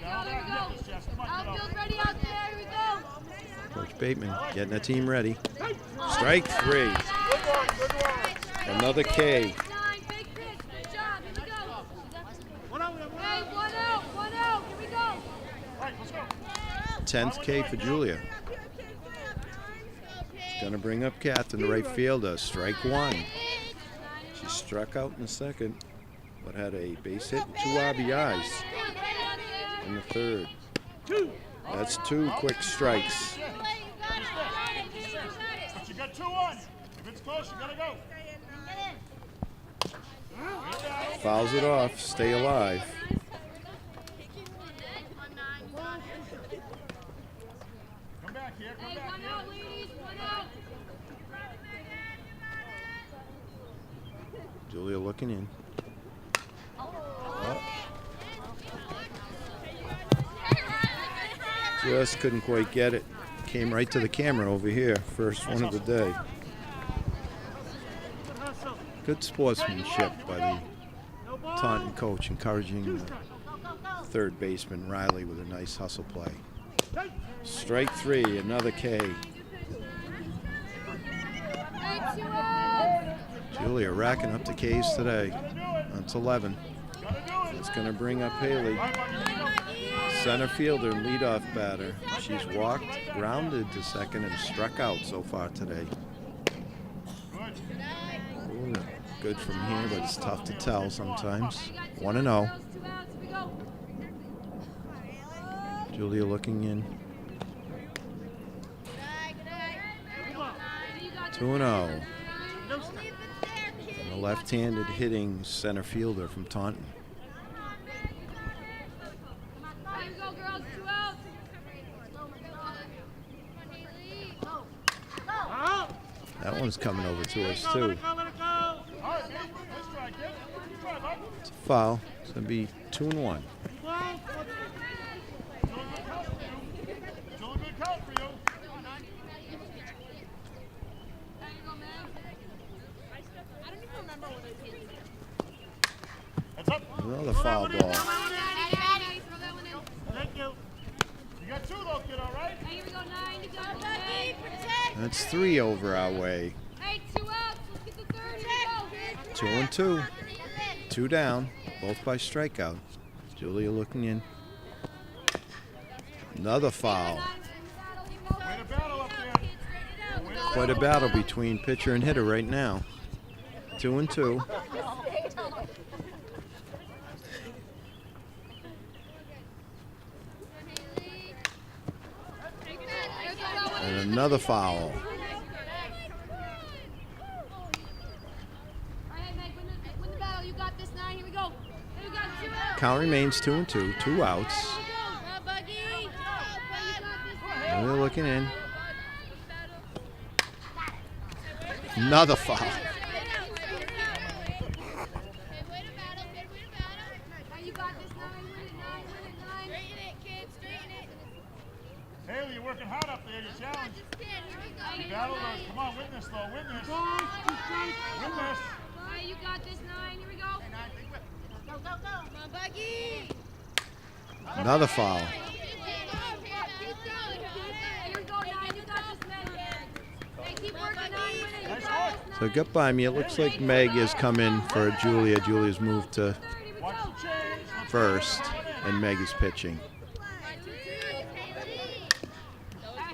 go. Outfield ready out there. Here we go. Coach Bateman getting the team ready. Strike 3. Good one, good one. Another K. 9. Big pitch. Good job. Here we go. One out. Hey, 1 out. 1 out. Here we go. All right, let's go. 10th K for Julia. Gonna bring up Catherine, the right fielder. Strike 1. She struck out in the second, but had a base hit and 2 RBIs in the third. That's 2 quick strikes. But you got 2 on. If it's close, you gotta go. Fouls it off. Stay alive. Come back here, come Hey, back 1 here. out, ladies. 1 out. Julia looking in. Just couldn't quite get it. Came right to the camera over here. First one of the day. Good sportsmanship by the Taunton coach, encouraging third baseman Riley with a nice hustle play. Strike 3, another K. Hey, 2 out. Julia racking up the Ks today. That's 11. It's going to bring up Haley. Center fielder, leadoff batter. She's walked, grounded to second, and struck out so far today. Ooh, good from here, but it's tough to tell sometimes. 1-0. 2 outs. Here we go. Julia looking in. 2-0. And a left-handed hitting center fielder from Taunton. Here we go, girls. 2 outs. That one's coming over to us, too. Let it go. All right, man. Nice try, kid. Good try, bud. It's a foul. It's going to be 2-1. Still a good count for you. Still a good count for you. There you go, man. I don't even remember what it is. That's up. Another foul ball. Thank you. You got 2 though, kid, all right? Hey, here we go, 9 to go. That's 3 over our way. Hey, 2 outs. Let's get the third. Here we go. 2-2. 2 down, both by strikeout. Julia looking in. Another foul. Way to battle up there. Quite a battle between pitcher and hitter right now. 2-2. And another foul. All right, Meg, win the battle. You got this, 9. Here we go. Hey, we got 2 outs. Count remains 2-2. 2 outs. Julia looking in. Another foul. Hey, you got this, 9. Win it, 9. Win it, 9. Haley, you're working hard up there. You challenge. You battle those. Come on, win this though. Win this. Win this. Hey, you got this, 9. Here we go. Another foul. Hey, here we go, 9. You got this, Meg. Hey, keep working, 9. Win it. You got this, 9. So get by me. It looks like Meg has come in for Julia. Julia's moved to Here we Watch go. the change. Let's first, and Meg is pitching.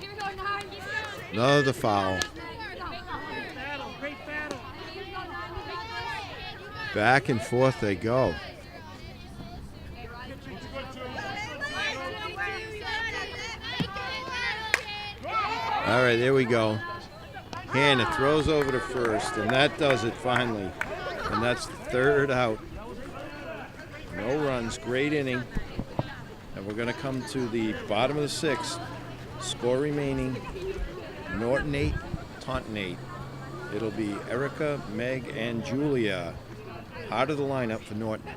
Here we go, 9. Another foul. Battle. Great battle. Here we go, 9. You got this. Back and forth they go. Looks good too. All right, there we go. Hannah throws over to first, and that does it finally. And that's the third out. No runs, great inning. And we're going to come to the bottom of the 6th. Score remaining, Norton 8, Taunton 8. It'll be Erica, Meg, and Julia. Out of the lineup for Norton.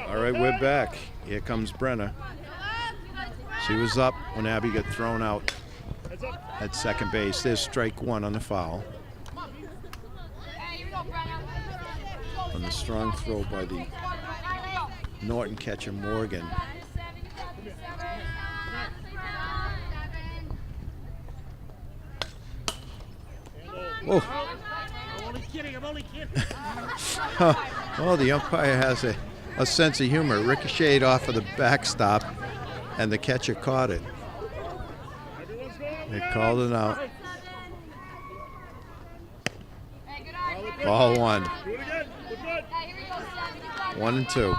All right, we're back. Here comes Brenna. She was up when Abby got thrown out at second base. There's strike one on the foul. On the strong throw by the Norton catcher, Morgan. Whoa. I'm only kidding. I'm only kidding. Oh, the umpire has a sense of humor. Ricocheted off of the backstop, and the catcher caught it. They called it out. Ball one. 1 and 2.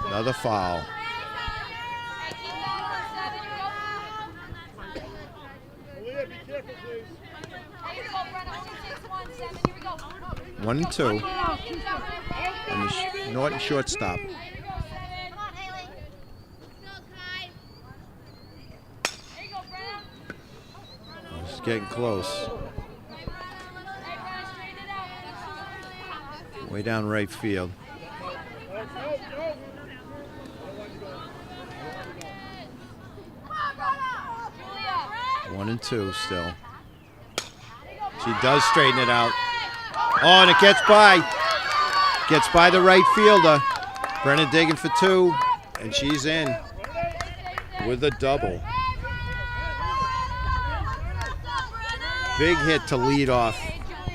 Another foul. Be careful, please. 1 and 2. And the Norton shortstop. It's getting close. Way down right field. 1 and 2 still. She does straighten it out. Oh, and it gets by. Gets by the right fielder. Brenna digging for 2, and she's in with a double. Big hit to lead off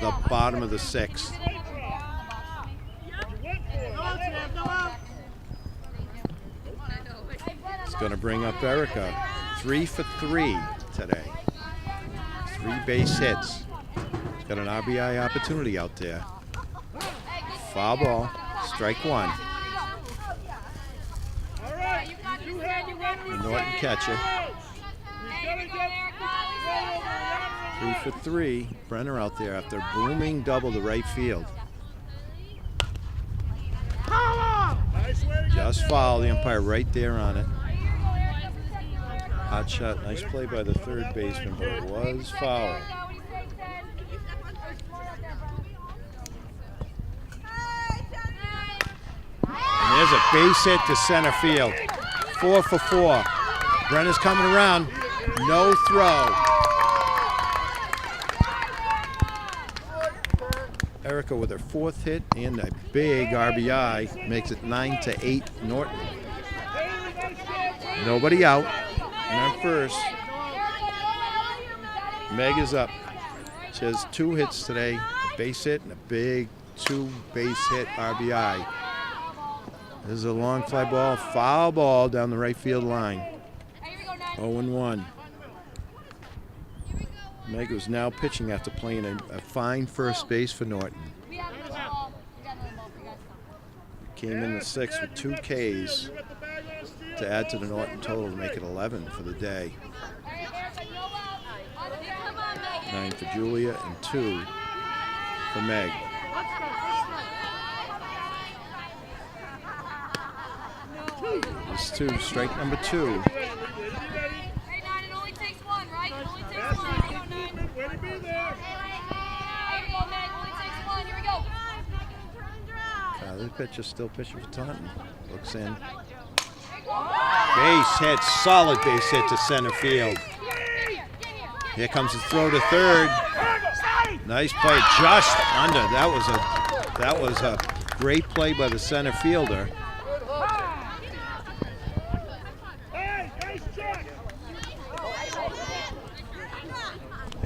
the bottom of the 6th. It's going to bring up Erica. 3 for 3 today. 3 base hits. She's got an RBI opportunity out there. Foul ball. Strike one. The Norton catcher. 3 for 3. Brenner out there after a booming double to right field. Just foul. The umpire right there on it. Hot shot. Nice play by the third baseman, but it was foul. And there's a base hit to center field. 4 for 4. Brenna's coming around. No throw. Erica with her 4th hit and a big RBI makes it 9 to 8 Norton. Nobody out. And on first, Meg is up. She has 2 hits today, a base hit and a big 2 base hit RBI. This is a long fly ball, foul ball down the right field line. 0-1. Meg was now pitching after playing a fine first base for Norton. Came in the 6th with 2 Ks to add to the Norton total to make it 11 for the day. 9 for Julia and 2 for Meg. It's 2, strike number 2. The pitcher still pitching for Taunton. Looks in. Base hit, solid base hit to center field. Here comes the throw to third. Nice play, just under. That was a great play by the center fielder.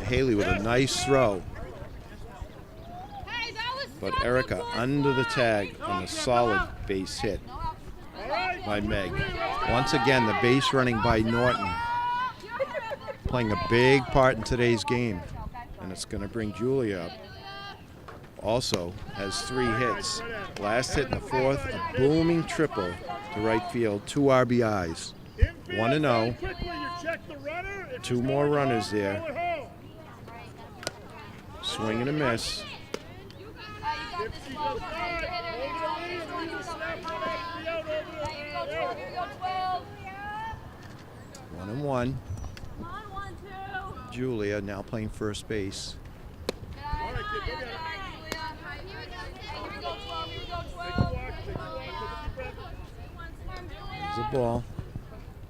Haley with a nice throw. But Erica under the tag on a solid base hit by Meg. Once again, the base running by Norton playing a big part in today's game. And it's going to bring Julia up. Also has 3 hits. Last hit in the 4th, a booming triple to right field, 2 RBIs. 1-0. 2 more runners there. Swing and a miss. If she does not, over the lead, we will snap one after the out over the Here we go, 12. 1-1. Come on, 1-2. Julia now playing first base. All right, kid, go get it. Here we go, 12. Here we go, 12. Take a walk, take a walk, take a deep breath. There's the ball.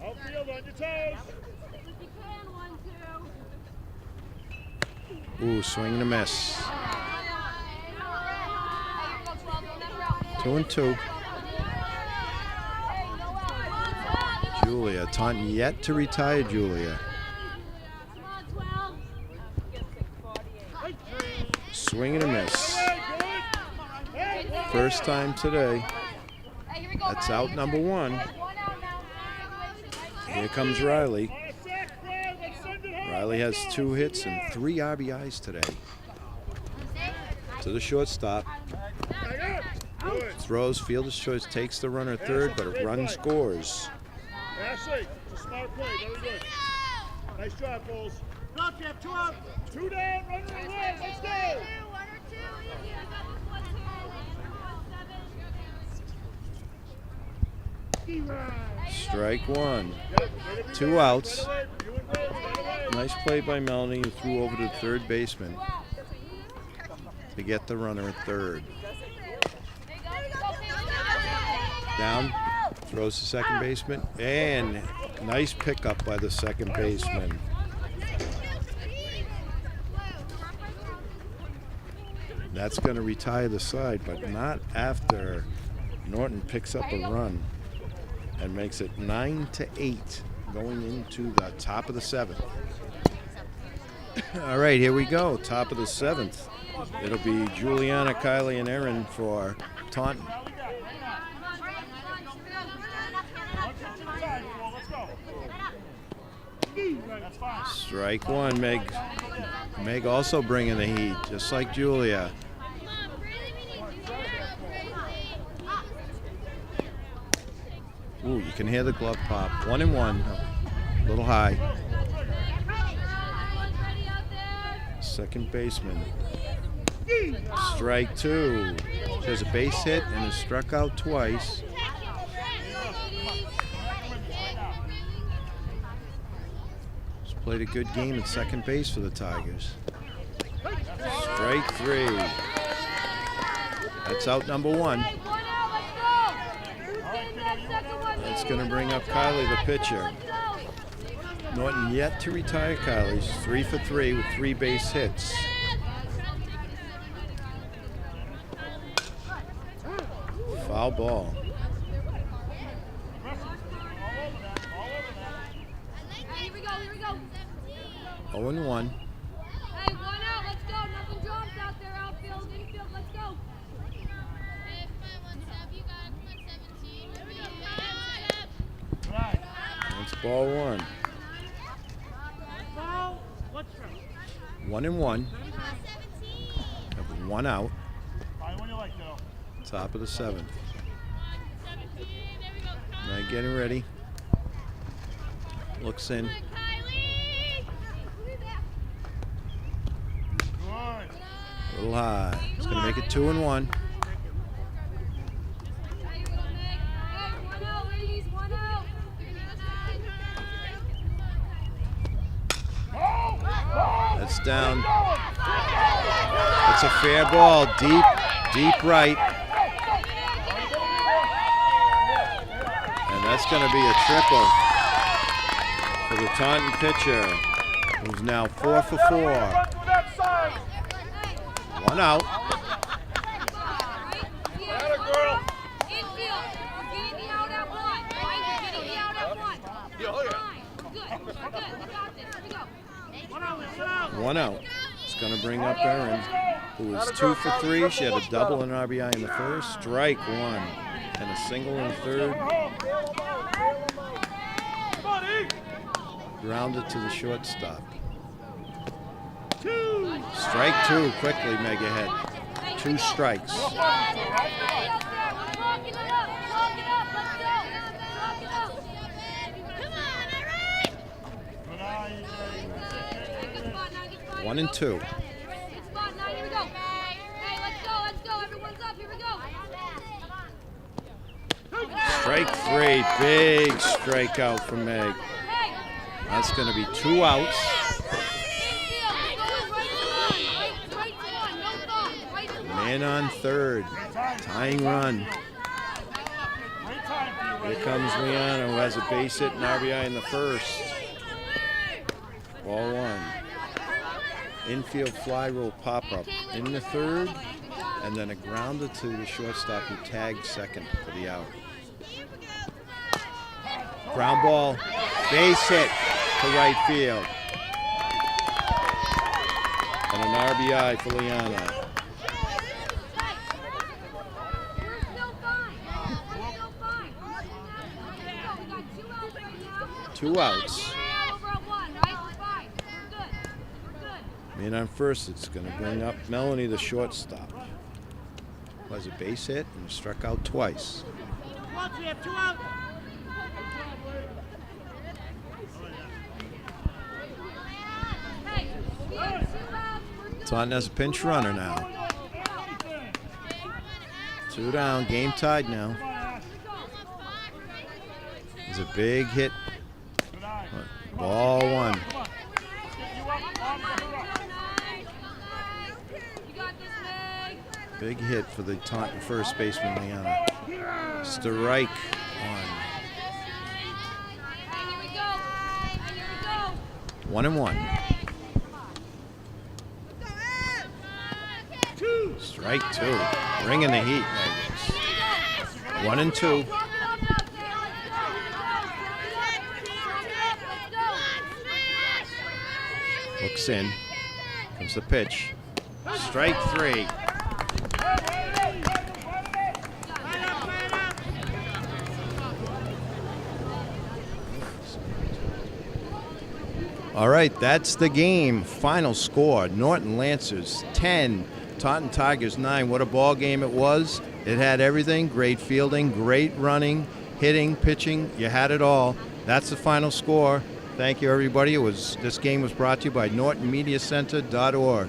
Outfield on your toes. If you can, 1-2. Ooh, swing and a miss. 2-2. Julia, Taunton yet to retire Julia. Swing and a miss. First time today. That's out number 1. Here comes Riley. Riley has 2 hits and 3 RBIs today. To the shortstop. Throws, fielder's choice, takes the runner third, but a run scores. Ashley, it's a smart play, very good. Nice job, Bulls. Go, Chip, 2 out. 2 down, runner in left, let's go. 1 or 2, easy. I got this one, 7. Strike 1. 2 outs. Nice play by Melanie, who threw over to the third baseman to get the runner at third. Down, throws to second baseman, and nice pickup by the second baseman. That's going to retire the side, but not after Norton picks up a run and makes it 9-8 going into the top of the 7th. All right, here we go. Top of the 7th. It'll be Juliana, Kylie, and Erin for Taunton. Strike 1, Meg. Meg also bringing the heat, just like Julia. Ooh, you can hear the glove pop. 1-1, a little high. Second baseman. Strike 2. She has a base hit and is struck out twice. She's played a good game at second base for the Tigers. Strike 3. That's out number 1. That's going to bring up Kylie, the pitcher. Norton yet to retire Kylie. She's 3 for 3 with 3 base hits. Foul ball. Here we go, here we go. 0-1. Hey, 1 out, let's go. Nothing drops out there, outfield, infield, let's go. That's ball 1. 1-1. Have 1 out. Top of the 7th. Now getting ready. Looks in. A little high. It's going to make it 2-1. That's down. It's a fair ball. Deep right. And that's going to be a triple for the Taunton pitcher, who's now 4 for 4. 1 out. One out. It's going to bring up Erin, who was 2 for 3. She had a double and RBI in the first. Strike 1 and a single in the third. Grounded to the shortstop. Strike 2 quickly, Meg ahead. 2 strikes. One and 2. Good spot, 9, here we go. Hey, let's go, everyone. 3. Big strikeout from Meg. That's going to be 2 outs. Man on third. Tying run. Here comes Liana, who has a base hit and RBI in the first. Ball 1. Infield fly roll pop-up in the third, and then a grounder to the shortstop who tagged second for the out. Ground ball, base hit to right field. And an RBI for Liana. 2 outs. Man on first, it's going to bring up Melanie, the shortstop. Was a base hit and struck out twice. We have 2 out. Taunton has a pinch runner now. 2 down, game tied now. There's a big hit. Ball 1. Big hit for the Taunton first baseman, Liana. Strike 1. 1-1. Strike 2. Bringing the heat, Magnus. 1-2. Hooks in. Comes the pitch. Strike 3. All right, that's the game. Final score, Norton Lancers 10, Taunton Tigers 9. What a ball game it was. It had everything, great fielding, great running, hitting, pitching. You had it all. That's the final score. Thank you, everybody. This game was brought to you by NortonMediaCenter.org.